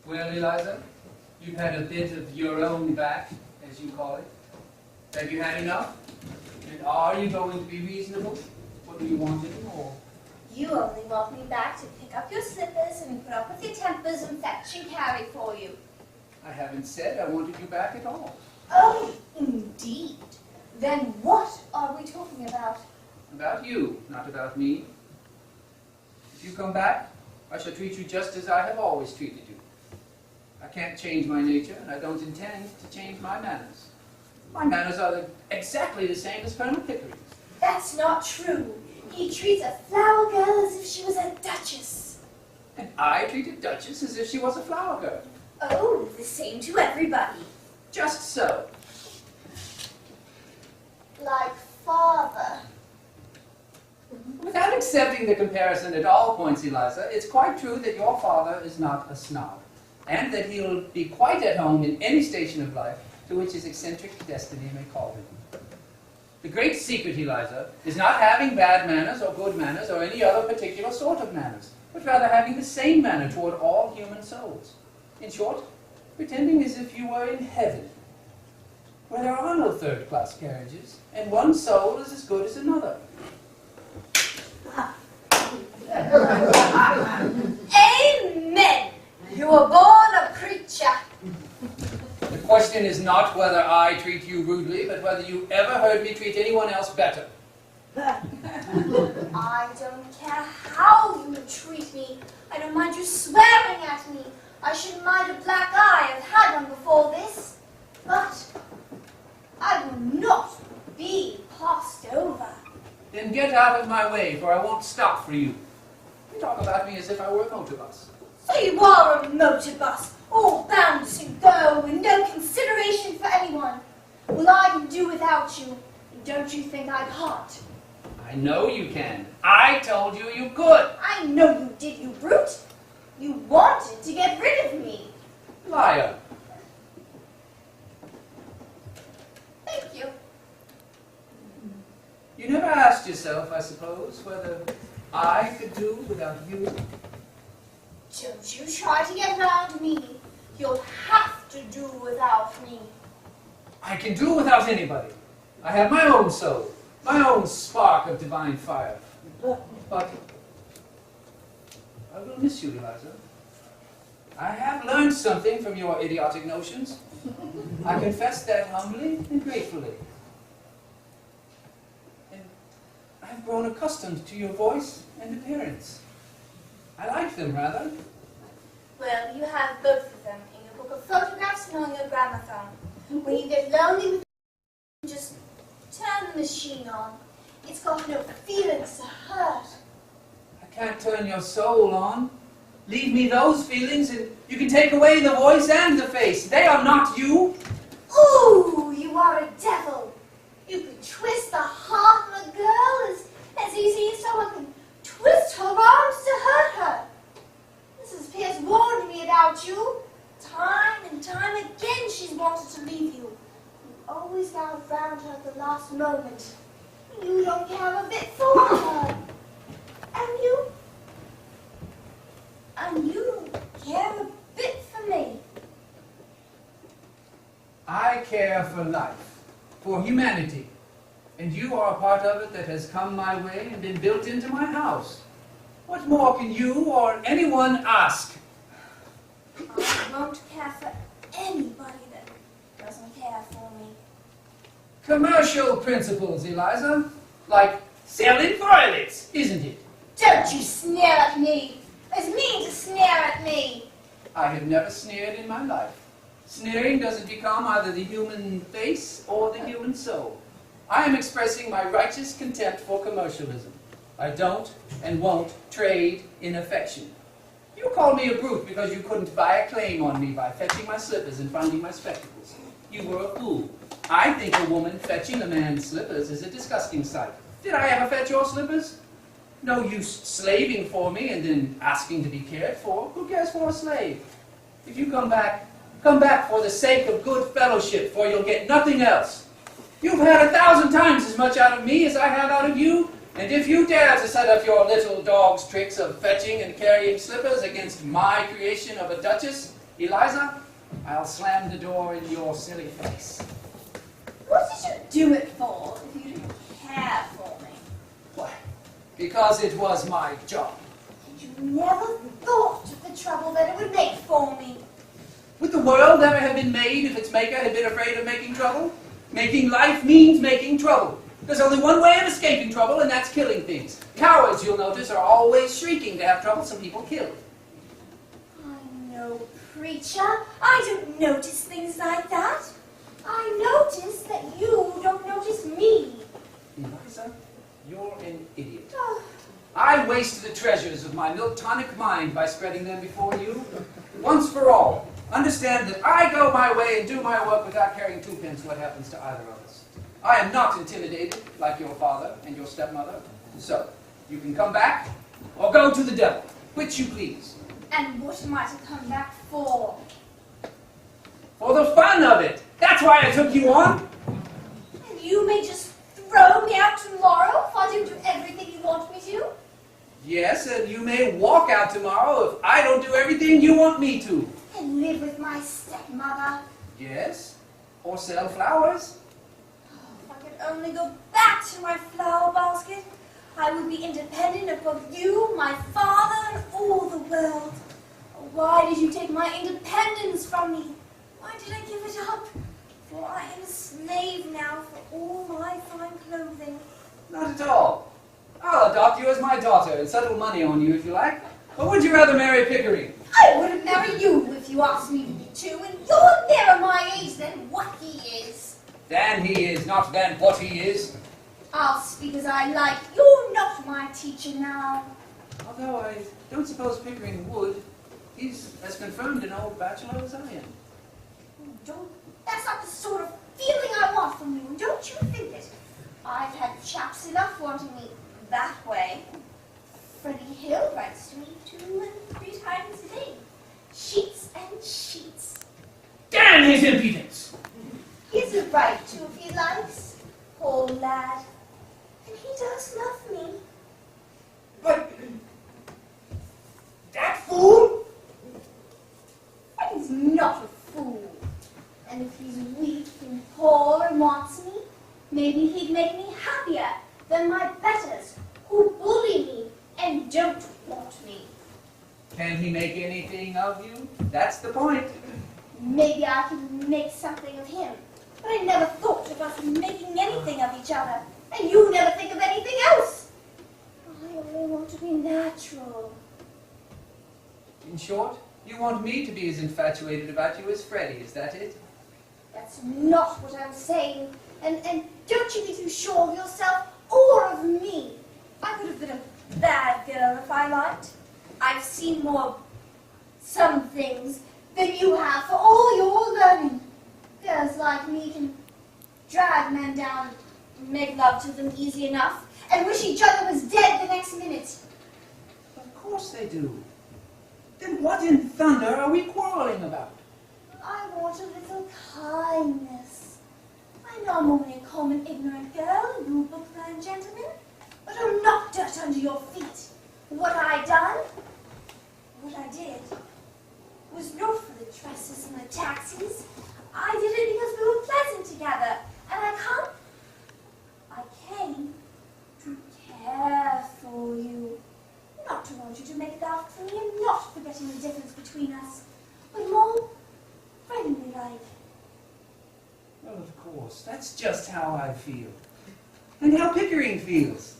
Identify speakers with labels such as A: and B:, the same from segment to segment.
A: Well, Eliza, you've had a bit of your own back, as you call it. Have you had enough? And are you going to be reasonable? What do you want any more?
B: You only want me back to pick up your slippers and put up with your tempers and fetch and carry for you.
A: I haven't said I wanted you back at all.
B: Oh, indeed. Then what are we talking about?
A: About you, not about me. If you come back, I shall treat you just as I have always treated you. I can't change my nature, and I don't intend to change my manners. My manners are exactly the same as Colonel Pickering's.
B: That's not true. He treats a flower girl as if she was a duchess.
A: And I treat a duchess as if she was a flower girl.
B: Oh, the same to everybody.
A: Just so.
B: Like father.
A: Without accepting the comparison at all points, Eliza, it's quite true that your father is not a snob, and that he'll be quite at home in any station of life to which his eccentric destiny may call him. The great secret, Eliza, is not having bad manners or good manners or any other particular sort of manners, but rather having the same manner toward all human souls. In short, pretending as if you were in heaven, where there are no third-class carriages, and one soul is as good as another.
B: Amen! You were born a preacher.
A: The question is not whether I treat you rudely, but whether you ever heard me treat anyone else better.
B: I don't care how you treat me. I don't mind you swearing at me. I shouldn't mind a black eye. I've had one before this. But I will not be passed over.
A: Then get out of my way, for I won't stop for you. You talk about me as if I were a motor bus.
B: So you are a motor bus, all bounce and go, with no consideration for anyone. Well, I can do without you, and don't you think I can't?
A: I know you can. I told you you could.
B: I know you did, you brute. You wanted to get rid of me.
A: Liar.
B: Thank you.
A: You never asked yourself, I suppose, whether I could do without you.
B: Don't you try to get around me. You'll have to do without me.
A: I can do without anybody. I have my own soul, my own spark of divine fire. But I will miss you, Eliza. I have learned something from your idiotic notions. I confess that humbly and gratefully. And I've grown accustomed to your voice and appearance. I like them, rather.
B: Well, you have both of them in your book of photographs and on your gramophone. When you get lonely with them, just turn the machine on. It's got no feelings to hurt.
A: I can't turn your soul on. Leave me those feelings and you can take away the voice and the face. They are not you.
B: Ooh, you are a devil. You could twist the heart of a girl as easy as someone can twist her arms to hurt her. Mrs. Pierce warned me about you. Time and time again she's wanted to leave you. You always got around her at the last moment. You don't care a bit for her. And you don't care a bit for me.
A: I care for life, for humanity. And you are a part of it that has come my way and been built into my house. What more can you or anyone ask?
B: I won't care for anybody that doesn't care for me.
A: Commercial principles, Eliza. Like selling violets, isn't it?
B: Don't you sneer at me. It's mean to sneer at me.
A: I have never sneered in my life. Sneering doesn't become either the human face or the human soul. I am expressing my righteous contempt for commercialism. I don't and won't trade in affection. You called me a brute because you couldn't buy a claim on me by fetching my slippers and finding my spectacles. You were a fool. I think a woman fetching a man's slippers is a disgusting sight. Did I ever fetch your slippers? No use slaving for me and then asking to be cared for. Who cares for a slave? If you come back for the sake of good fellowship, for you'll get nothing else. You've had 1,000 times as much out of me as I have out of you, and if you dare to set up your little dog's tricks of fetching and carrying slippers against my creation of a duchess, Eliza, I'll slam the door in your silly face.
B: What did you do it for if you didn't care for me?
A: Why? Because it was my job.
B: And you never thought of the trouble that it would make for me.
A: Would the world ever have been made if its maker had been afraid of making trouble? Making life means making trouble. There's only one way of escaping trouble, and that's killing things. Cowards, you'll notice, are always shrieking to have troublesome people killed.
B: I know, preacher. I don't notice things like that. I notice that you don't notice me.
A: Eliza, you're an idiot.
B: Oh,
A: I wasted the treasures of my milk tonic mind by spreading them before you. Once for all, understand that I go my way and do my work without caring two pins what happens to either of us. I am not intimidated like your father and your stepmother. So, you can come back or go to the devil, which you please.
B: and what am I to come back for?
A: For the fun of it. That's why I took you on.
B: And you may just throw me out tomorrow if I don't do everything you want me to?
A: Yes, and you may walk out tomorrow if I don't do everything you want me to.
B: And live with my stepmother?
A: Yes, or sell flowers.
B: If I could only go back to my flower basket, I would be independent of both you, my father, and all the world. Why did you take my independence from me? Why did I give it up? For I am a slave now for all my fine clothing.
A: Not at all. I'll adopt you as my daughter and settle money on you if you like. Or would you rather marry Pickering?
B: I wouldn't marry you if you asked me to be too, and you're nearer my age than what he is.
A: Than he is, not than what he is.
B: I'll speak as I like. You're not my teacher now.
A: Although I don't suppose Pickering would. He's as confirmed an old bachelor as I am.
B: That's not the sort of feeling I want from you, and don't you think it? I've had chaps enough wanting me that way. Freddie Hill writes to me 2 and 3 times a day. Sheets and sheets.
A: Damn his impudence!
B: He has a right to if he likes. Poor lad. And he does love me.
A: But that fool?
B: Freddie's not a fool. And if he's weak and poor and wants me, maybe he'd make me happier than my betters who bully me and don't want me.
A: Can he make anything of you? That's the point.
B: Maybe I can make something of him. But I never thought of us making anything of each other. And you never think of anything else. I only want to be natural.
A: In short, you want me to be as infatuated about you as Freddie, is that it?
B: That's not what I'm saying. And don't you be too sure of yourself or of me. I could have been a bad girl if I liked. I've seen more some things than you have for all your learning. Girls like me can drag men down and make love to them easy enough and wish each other was dead the next minute.
A: Of course they do. Then what in thunder are we quarreling about?
B: I want a little kindness. I know I'm only a common ignorant girl, and you bookland gentlemen, but I'll knock dirt under your feet. What I done, what I did, was not for the dresses and the taxis. I did it because we were pleasant together, and I came to care for you. Not to want you to make love to me, and not forgetting the difference between us, but more friendly like.
A: Well, of course, that's just how I feel. And how Pickering feels.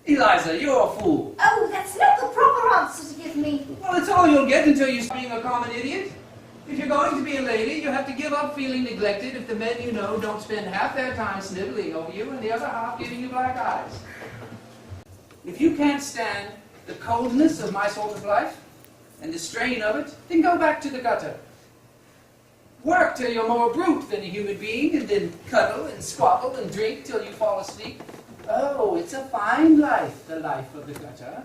A: Eliza, you're a fool.
B: Oh, that's not the proper answer to give me.
A: Well, it's all you'll get until you stop being a common idiot. If you're going to be a lady, you have to give up feeling neglected if the men you know don't spend half their time sniveling over you and the other half giving you black eyes. If you can't stand the coldness of my sort of life and the strain of it, then go back to the gutter. Work till you're more brute than a human being, and then cuddle and squabble and drink till you fall asleep. Oh, it's a fine life, the life of the gutter.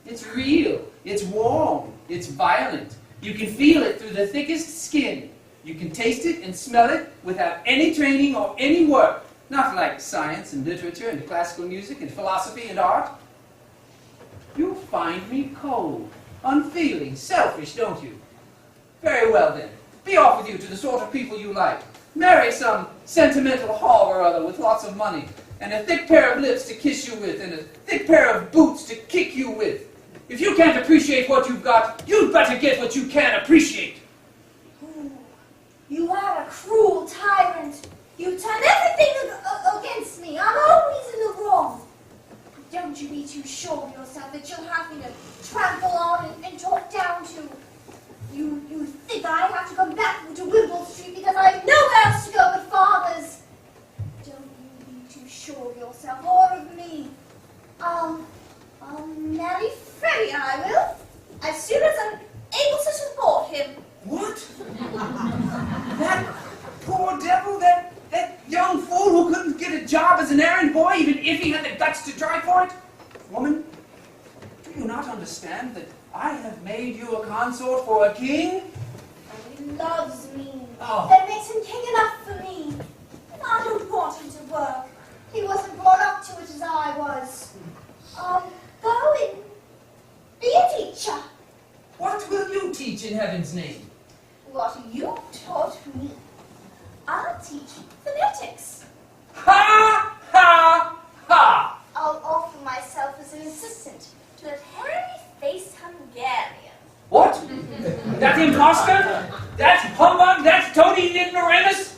A: It's real, it's warm, it's violent. You can feel it through the thickest skin. You can taste it and smell it without any training or any work. Not like science and literature and classical music and philosophy and art. You find me cold, unfeeling, selfish, don't you? Very well then. Be off with you to the sort of people you like. Marry some sentimental hog or other with lots of money, and a thick pair of lips to kiss you with, and a thick pair of boots to kick you with. If you can't appreciate what you've got, you'd better get what you can appreciate.
B: Ooh, you are a cruel tyrant. You turn everything against me. I'm always in the wrong. Don't you be too sure of yourself that you'll have me to trample on and talk down to. You think I have to come back to Wimble Street because I have nowhere else to go but father's. Don't you be too sure of yourself or of me. I'll marry Freddie, I will, as soon as I'm able to support him.
A: What? That poor devil, that young fool who couldn't get a job as an errand boy even if he had the guts to try for it? Woman, do you not understand that I have made you a consort for a king?
B: And he loves me.
A: Oh.
B: That makes him king enough for me. I don't want him to work. He wasn't brought up to it as I was. Go and be a teacher.
A: What will you teach in heaven's name?
B: What you taught me. I'll teach phonetics.
A: Ha! Ha! Ha!
B: I'll offer myself as an assistant to that hairy-faced Hungarian.
A: What? That impostor? That humbug? That toady ignoramus?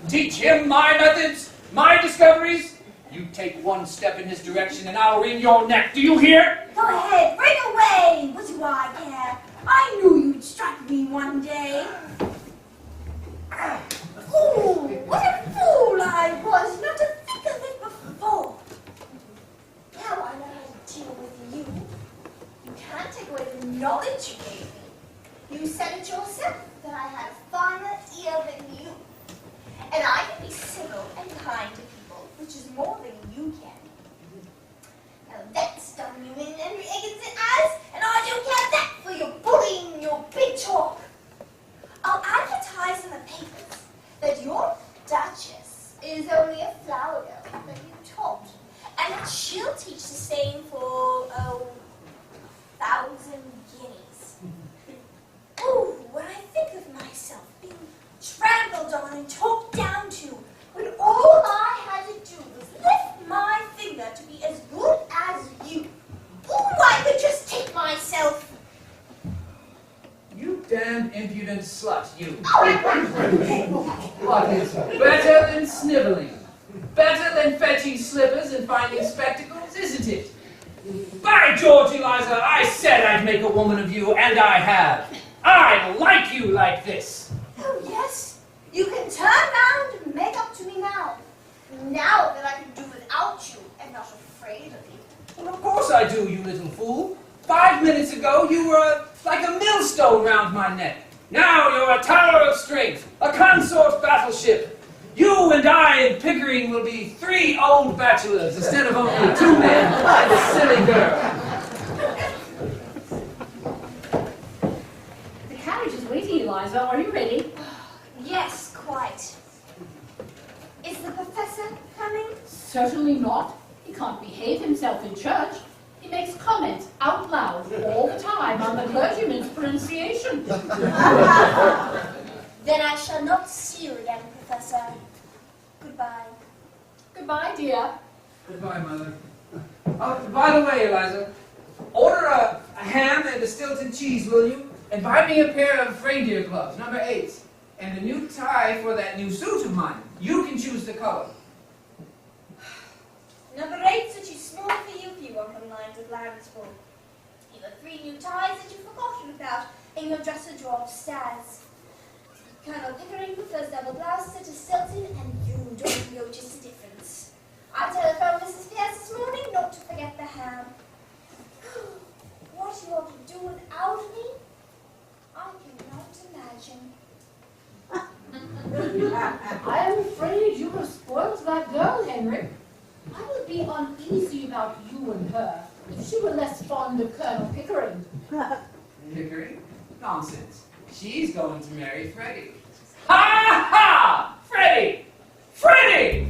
A: Teach him my methods, my discoveries? You take one step in his direction and I'll wring your neck. Do you hear?
B: Go ahead, bring away. What do I care? I knew you'd strike me one day. Ooh, what a fool I was not to think of it before. Now I know how to deal with you. You can't take away the knowledge you gave me. You said it yourself that I had a finer ear than you. And I can be civil and kind to people, which is more than you can. Now that's done you in Henry Eggins's eyes, and I don't care that for your bullying, your big talk. I'll advertise in the papers that your Duchess is only a flower girl that you taught, and that she'll teach the same for, 1,000 guineas. Ooh, when I think of myself being trampled on and talked down to, when all I had to do was lift my finger to be as good as you. Ooh, I could just take myself.
A: You damn impudent slut, you. What is better than sniveling? Better than fetching slippers and finding spectacles, isn't it? By George, Eliza, I said I'd make a woman of you, and I have. I like you like this.
B: Oh, yes. You can turn round and make up to me now. Now that I can do without you and not afraid of you.
A: Well, of course I do, you little fool. 5 minutes ago, you were like a millstone round my neck. Now you're a tower of strength, a consort battleship. You and I in Pickering will be 3 old bachelors instead of only 2 men and a silly girl.
C: The carriage is waiting, Eliza. Are you ready?
B: Yes, quite. Is the professor coming?
C: Certainly not. He can't behave himself in church. He makes comments out loud all the time on the clergyman's pronunciation.
B: Then I shall not see you again, Professor. Goodbye.
C: Goodbye, dear.
A: Goodbye, Mother. Oh, by the way, Eliza, order a ham and a Stilton cheese, will you? And buy me a pair of reindeer gloves, number 8s, and a new tie for that new suit of mine. You can choose the color.
B: Number 8's are too small for you if you want them lined with lamb's wool. You have 3 new ties that you've forgotten about in your dresser drawer upstairs. Colonel Pickering prefers double blouses to Stilton, and you don't notice the difference. I telephoned Mrs. Pierce this morning not to forget the ham. What you ought to do without me, I cannot imagine.
C: I am afraid you have spoiled that girl, Henry. I would be uneasy about you and her if she were less fond of Colonel Pickering.
A: Pickering? Nonsense. She's going to marry Freddie. Ha ha! Freddie! Freddie!